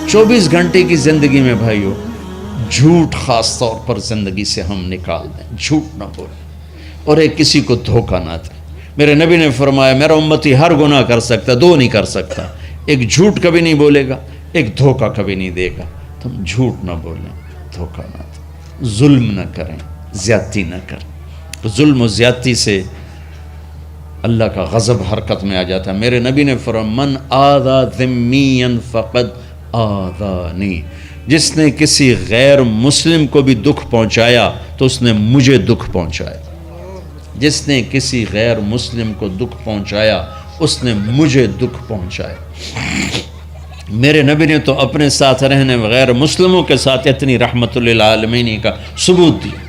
24 گھنٹے کی زندگی میں بھائیو جھوٹ خاص طور پر زندگی سے ہم نکال دیں، جھوٹ نہ بولیں اور ایک کسی کو دھوکہ نہ دیں۔ میرے نبی نے فرمایا میرا امتی ہر گناہ کر سکتا، دو نہیں کر سکتا، ایک جھوٹ کبھی نہیں بولے گا، ایک دھوکہ کبھی نہیں دے گا۔ تم جھوٹ نہ بولیں، دھوکہ نہ دیں، ظلم نہ کریں، زیادتی نہ کریں۔ ظلم و زیادتی سے اللہ کا غضب حرکت میں آ جاتا ہے۔ میرے نبی نے فرمایا من آذا ذمیا فقد آذانی، جس نے کسی غیر مسلم کو بھی دکھ پہنچایا تو اس نے مجھے دکھ پہنچایا، جس نے کسی غیر مسلم کو دکھ پہنچایا اس نے مجھے دکھ پہنچایا۔ میرے نبی نے تو اپنے ساتھ رہنے غیر مسلموں کے ساتھ اتنی رحمت للعالمین کا ثبوت دیا۔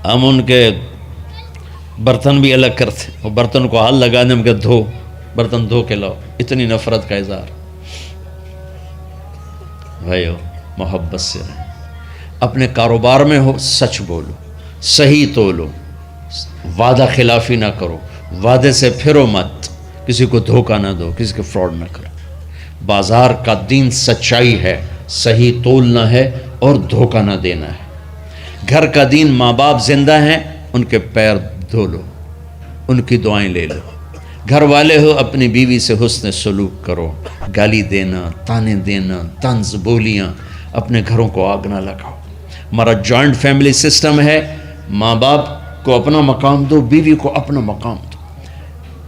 ہم ان کے برتن بھی الگ کرتے، وہ برتن کو ہاتھ لگانے میں کہ دھو، برتن دھو کے لاؤ، اتنی نفرت کا اظہار۔ بھائیو محبت سے رہیں، اپنے کاروبار میں ہو سچ بولو، صحیح تولو، وعدہ خلافی نہ کرو، وعدے سے پھرو مت، کسی کو دھوکہ نہ دو، کسی کو فراڈ نہ کرو۔ بازار کا دین سچائی ہے، صحیح تولنا ہے اور دھوکہ نہ دینا ہے۔ گھر کا دین ماں باپ زندہ ہیں، ان کے پیر دھو لو، ان کی دعائیں لے لو۔ گھر والے ہو اپنی بیوی سے حسن سلوک کرو، گالی دینا، تانے دینا، طنز بولیاں، اپنے گھروں کو آگ نہ لگاؤ۔ ہمارا جوائنٹ فیملی سسٹم ہے، ماں باپ کو اپنا مقام دو، بیوی کو اپنا مقام دو۔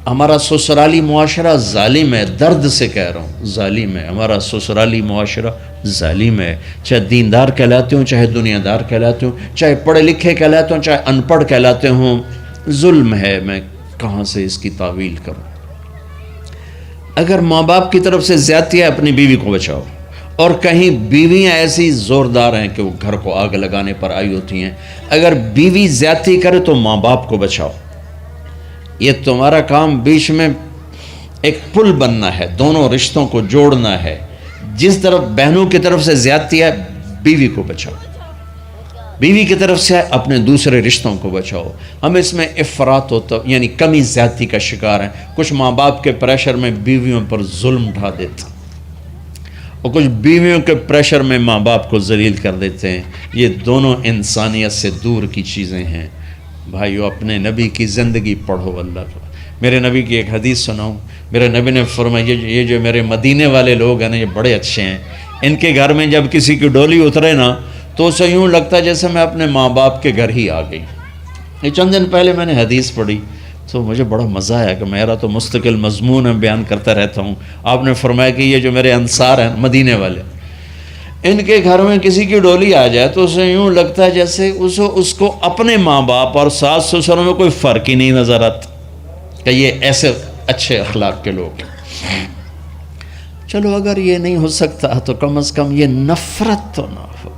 ہمارا سسرالی معاشرہ ظالم ہے، درد سے کہہ رہا ہوں ظالم ہے، ہمارا سسرالی معاشرہ ظالم ہے، چاہے دیندار کہلاتے ہوں، چاہے دنیا دار کہلاتے ہوں، چاہے پڑھے لکھے کہلاتے ہوں، چاہے ان پڑھ کہلاتے ہوں، ظلم ہے۔ میں کہاں سے اس کی تعویل کروں؟ اگر ماں باپ کی طرف سے زیادتی ہے اپنی بیوی کو بچاؤ، اور کہیں بیویاں ایسی زوردار ہیں کہ وہ گھر کو آگ لگانے پر آئی ہوتی ہیں، اگر بیوی زیادتی کرے تو ماں باپ کو بچاؤ۔ یہ تمہارا کام بیچ میں ایک پل بننا ہے، دونوں رشتوں کو جوڑنا ہے۔ جس طرف بہنوں کی طرف سے زیادتی ہے بیوی کو بچاؤ، بیوی کی طرف سے اپنے دوسرے رشتوں کو بچاؤ۔ ہم اس میں افراط ہوتا یعنی کمی زیادتی کا شکار ہیں۔ کچھ ماں باپ کے پریشر میں بیویوں پر ظلم ڈھا دیتے ہیں، اور کچھ بیویوں کے پریشر میں ماں باپ کو ذلیل کر دیتے ہیں۔ یہ دونوں انسانیت سے دور کی چیزیں ہیں۔ بھائیو اپنے نبی کی زندگی پڑھو اللہ کو۔ میرے نبی کی ایک حدیث سناؤں، میرے نبی نے فرمایا یہ جو میرے مدینے والے لوگ ہیں نا یہ بڑے اچھے ہیں، ان کے گھر میں جب کسی کی ڈولی اترے نا تو اسے یوں لگتا ہے جیسے میں اپنے ماں باپ کے گھر ہی آ گئی۔ یہ چند دن پہلے میں نے حدیث پڑھی تو مجھے بڑا مزہ آیا کہ میرا تو مستقل مضمون بیان کرتا رہتا ہوں۔ آپ نے فرمایا کہ یہ جو میرے انصار ہیں مدینے والے، ان کے گھر میں کسی کی ڈولی آ جائے تو اسے یوں لگتا ہے جیسے اس کو اپنے ماں باپ اور ساس سسروں میں کوئی فرق ہی نہیں نظر آتا کہ یہ ایسے اچھے اخلاق کے لوگ ہیں۔ چلو اگر یہ نہیں ہو سکتا تو کم از کم یہ نفرت تو نہ ہو،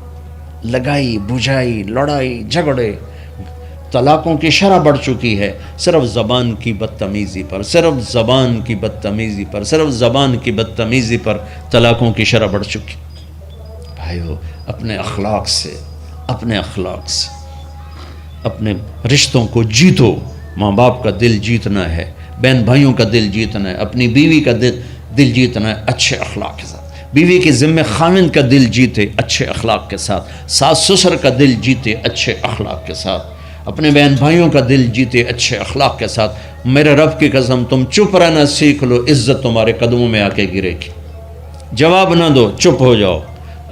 لگائی بجھائی لڑائی جھگڑے، طلاقوں کی شرح بڑھ چکی ہے صرف زبان کی بدتمیزی پر، صرف زبان کی بدتمیزی پر، صرف زبان کی بدتمیزی پر طلاقوں کی شرح بڑھ چکی۔ بھائیو اپنے اخلاق سے اپنے رشتوں کو جیتو۔ ماں باپ کا دل جیتنا ہے، بہن بھائیوں کا دل جیتنا ہے، اپنی بیوی کا دل جیتنا ہے اچھے اخلاق کے ساتھ۔ بیوی کے ذمہ خاوند کا دل جیتے اچھے اخلاق کے ساتھ، ساس سسر کا دل جیتے اچھے اخلاق کے ساتھ، اپنے بہن بھائیوں کا دل جیتے اچھے اخلاق کے ساتھ۔ میرے رب کی قسم تم چپ رہنا سیکھ لو، عزت تمہارے قدموں میں آ کے گرے گی۔ جواب نہ دو، چپ ہو جاؤ،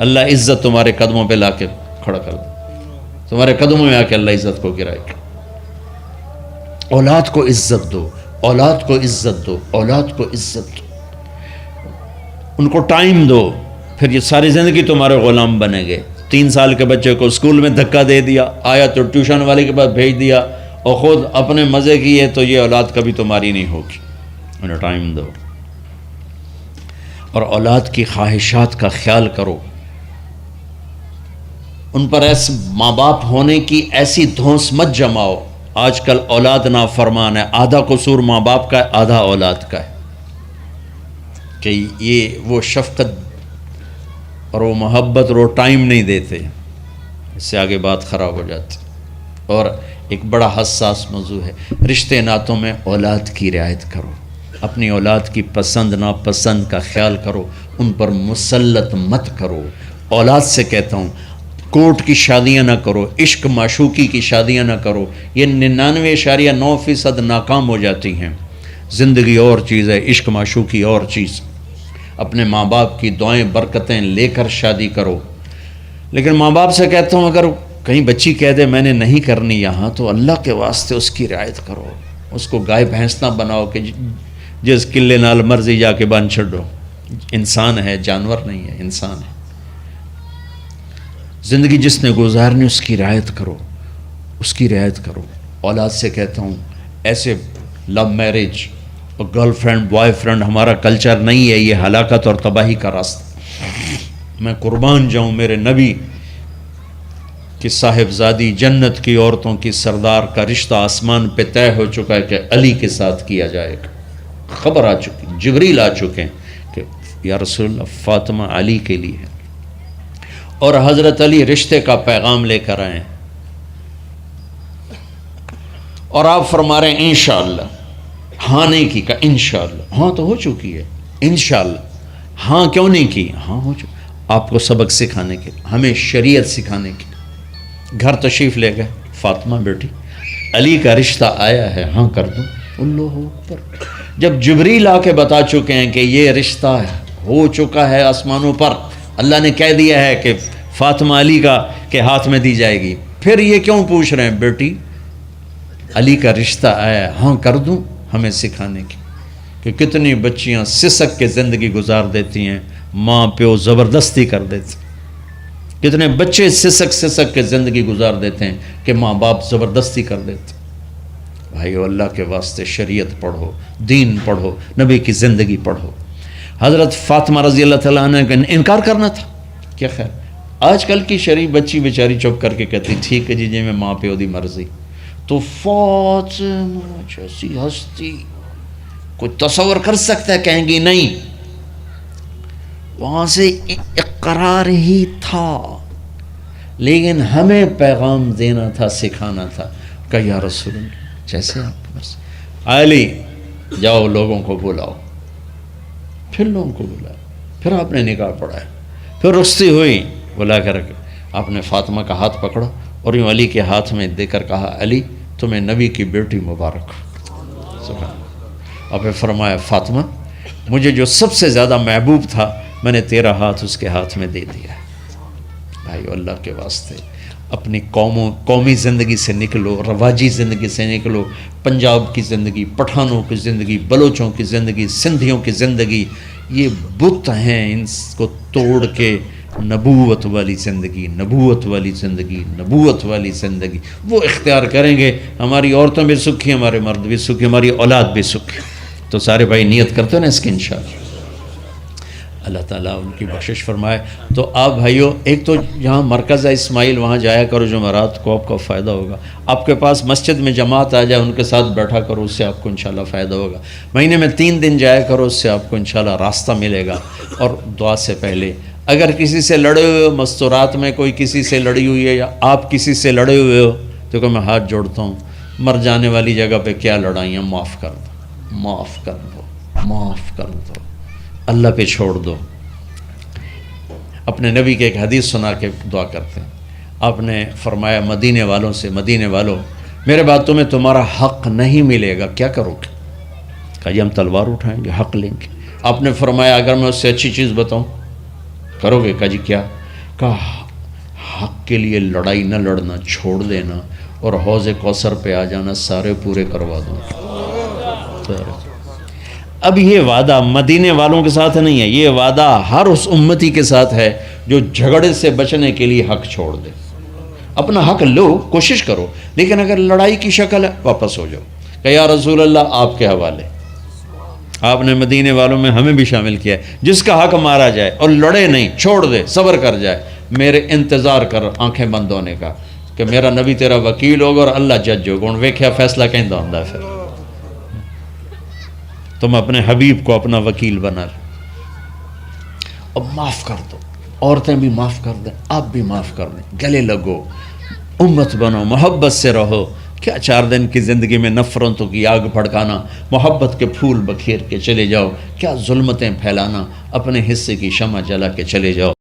اللہ عزت تمہارے قدموں پہ لا کے کھڑا کر دے، تمہارے قدموں میں آ کے اللہ عزت کو گرائے گا۔ اولاد کو عزت دو، اولاد کو عزت دو، اولاد کو عزت دو، ان کو ٹائم دو، پھر یہ ساری زندگی تمہارے غلام بنیں گے۔ 3 سال کے بچے کو اسکول میں دھکا دے دیا، آیا تو ٹیوشن والے کے پاس بھیج دیا اور خود اپنے مزے کیے، تو یہ اولاد کبھی تمہاری نہیں ہوگی۔ انہیں ٹائم دو اور اولاد کی خواہشات کا خیال کرو، ان پر ایسے ماں باپ ہونے کی ایسی دھونس مت جماؤ۔ آج کل اولاد نافرمان ہے، آدھا قصور ماں باپ کا ہے، آدھا اولاد کا ہے، کہ یہ وہ شفقت اور وہ محبت اور وہ ٹائم نہیں دیتے، اس سے آگے بات خراب ہو جاتی۔ اور ایک بڑا حساس موضوع ہے، رشتے ناتوں میں اولاد کی رعایت کرو، اپنی اولاد کی پسند ناپسند کا خیال کرو، ان پر مسلط مت کرو۔ اولاد سے کہتا ہوں کورٹ کی شادیاں نہ کرو، عشق معشوقی کی شادیاں نہ کرو، یہ 99.9% ناکام ہو جاتی ہیں۔ زندگی اور چیز ہے، عشق معشوقی اور چیز۔ اپنے ماں باپ کی دعائیں برکتیں لے کر شادی کرو۔ لیکن ماں باپ سے کہتا ہوں اگر کہیں بچی کہہ دے میں نے نہیں کرنی یہاں، تو اللہ کے واسطے اس کی رعایت کرو، اس کو گائے بھینس نہ بناؤ کہ جس قلے نال مرضی جا کے بن چھڈو۔ انسان ہے، جانور نہیں ہے، انسان ہے۔ زندگی جس نے گزارنی اس کی رعایت کرو، اس کی رعایت کرو۔ اولاد سے کہتا ہوں ایسے لو میرج اور گرل فرینڈ بوائے فرینڈ ہمارا کلچر نہیں ہے، یہ ہلاکت اور تباہی کا راستہ۔ میں قربان جاؤں میرے نبی کہ صاحبزادی جنت کی عورتوں کی سردار کا رشتہ آسمان پہ طے ہو چکا ہے کہ علی کے ساتھ کیا جائے گا۔ خبر آ چکی، جبریل آ چکے ہیں کہ یا رسول اللہ فاطمہ علی کے لیے ہے، اور حضرت علی رشتے کا پیغام لے کر آئے ہیں، اور آپ فرما رہے ہیں انشاءاللہ۔ ہاں نہیں کی، کہا انشاءاللہ۔ ہاں تو ہو چکی ہے، انشاءاللہ۔ ہاں کیوں نہیں کی؟ ہاں ہو چکی۔ آپ کو سبق سکھانے کے، ہمیں شریعت سکھانے کے۔ گھر تشریف لے گئے، فاطمہ بیٹی علی کا رشتہ آیا ہے، ہاں کر دوں۔ اللہ اکبر۔ جب جبریل آ کے بتا چکے ہیں کہ یہ رشتہ ہو چکا ہے آسمانوں پر، اللہ نے کہہ دیا ہے کہ فاطمہ علی کا کے ہاتھ میں دی جائے گی، پھر یہ کیوں پوچھ رہے ہیں بیٹی علی کا رشتہ آیا ہے، ہاں کر دوں؟ ہمیں سکھانے کی کہ کتنی بچیاں سسک کے زندگی گزار دیتی ہیں، ماں پیو زبردستی کر دیتے، کتنے بچے سسک کے زندگی گزار دیتے ہیں کہ ماں باپ زبردستی کر دیتے۔ بھائیو اللہ کے واسطے شریعت پڑھو، دین پڑھو، نبی کی زندگی پڑھو۔ حضرت فاطمہ رضی اللہ تعالیٰ عنہ کا انکار کرنا تھا، کیا خیر آج کل کی شریف بچی بیچاری چپ کر کے کہتی ٹھیک ہے جی میں ماں پیو دی مرضی۔ تو فاطمہ جیسی ہستی کوئی تصور کر سکتا ہے؟ کہیں گی نہیں، وہاں سے اقرار ہی تھا، لیکن ہمیں پیغام دینا تھا، سکھانا تھا کہ یا رسول اللہ جیسے آپ بس علی جاؤ لوگوں کو بلاؤ۔ پھر لوگوں کو بلایا، پھر آپ نے نکاح پڑھایا، پھر رخصتی ہوئی، بلا کر آپ نے فاطمہ کا ہاتھ پکڑا اور یوں علی کے ہاتھ میں دے کر کہا علی تمہیں نبی کی بیٹی مبارک۔ سبحان اللہ۔ اور پھر فرمایا فاطمہ مجھے جو سب سے زیادہ محبوب تھا میں نے تیرا ہاتھ اس کے ہاتھ میں دے دیا۔ بھائی اللہ کے واسطے اپنی قومی زندگی سے نکلو، رواجی زندگی سے نکلو، پنجاب کی زندگی، پٹھانوں کی زندگی، بلوچوں کی زندگی، سندھیوں کی زندگی، یہ بت ہیں، ان کو توڑ کے نبوت والی زندگی، نبوت والی زندگی، نبوت والی زندگی وہ اختیار کریں گے، ہماری عورتیں بھی سکھی، ہمارے مرد بھی سکھی، ہماری اولاد بھی سکھی۔ تو سارے بھائی نیت کرتے ہیں نا اس کی انشاءاللہ، اللہ تعالیٰ ان کی بخشش فرمائے۔ تو آپ بھائیوں ایک تو جہاں مرکز ہے اسماعیل وہاں جایا کرو، جمعرات کو آپ کا فائدہ ہوگا۔ آپ کے پاس مسجد میں جماعت آ جائے ان کے ساتھ بیٹھا کرو، اس سے آپ کو انشاءاللہ فائدہ ہوگا۔ مہینے میں 3 دن جایا کرو، اس سے آپ کو انشاءاللہ راستہ ملے گا۔ اور دعا سے پہلے اگر کسی سے لڑے ہوئے ہو، مستورات میں کوئی کسی سے لڑی ہوئی ہے یا آپ کسی سے لڑے ہوئے ہو، تو کہ میں ہاتھ جوڑتا ہوں، مر جانے والی جگہ پہ کیا لڑائیاں، معاف کر دو، معاف کر دو، معاف کر دو، اللہ پہ چھوڑ دو۔ اپنے نبی کے ایک حدیث سنا کے دعا کرتے ہیں، آپ نے فرمایا مدینے والوں سے، مدینے والوں میرے بعد تمہیں تمہارا حق نہیں ملے گا، کیا کرو گے؟ کہا جی ہم تلوار اٹھائیں گے، حق لیں گے۔ آپ نے فرمایا اگر میں اس سے اچھی چیز بتاؤں کرو گے؟ کہا جی کیا؟ کہا حق کے لیے لڑائی نہ لڑنا، چھوڑ دینا اور حوض کوثر پہ آ جانا، سارے پورے کروا دوں۔ اب یہ وعدہ مدینے والوں کے ساتھ نہیں ہے، یہ وعدہ ہر اس امتی کے ساتھ ہے جو جھگڑے سے بچنے کے لیے حق چھوڑ دے۔ اپنا حق لو، کوشش کرو، لیکن اگر لڑائی کی شکل ہے واپس ہو جاؤ کہ یا رسول اللہ آپ کے حوالے۔ آپ نے مدینے والوں میں ہمیں بھی شامل کیا ہے، جس کا حق مارا جائے اور لڑے نہیں، چھوڑ دے، صبر کر جائے، میرے انتظار کر آنکھیں بند ہونے کا کہ میرا نبی تیرا وکیل ہوگا اور اللہ جج ہوگا، ان ویکھیا فیصلہ کہیں دا ہوندا ہے۔ پھر تم اپنے حبیب کو اپنا وکیل بنا لو۔ اب معاف کر دو، عورتیں بھی معاف کر دیں، آپ بھی معاف کر دیں، گلے لگو، امت بنو، محبت سے رہو کیا 4 دن کی زندگی میں نفرتوں کی آگ بھڑکانا، محبت کے پھول بکھیر کے چلے جاؤ، کیا ظلمتیں پھیلانا، اپنے حصے کی شمع جلا کے چلے جاؤ۔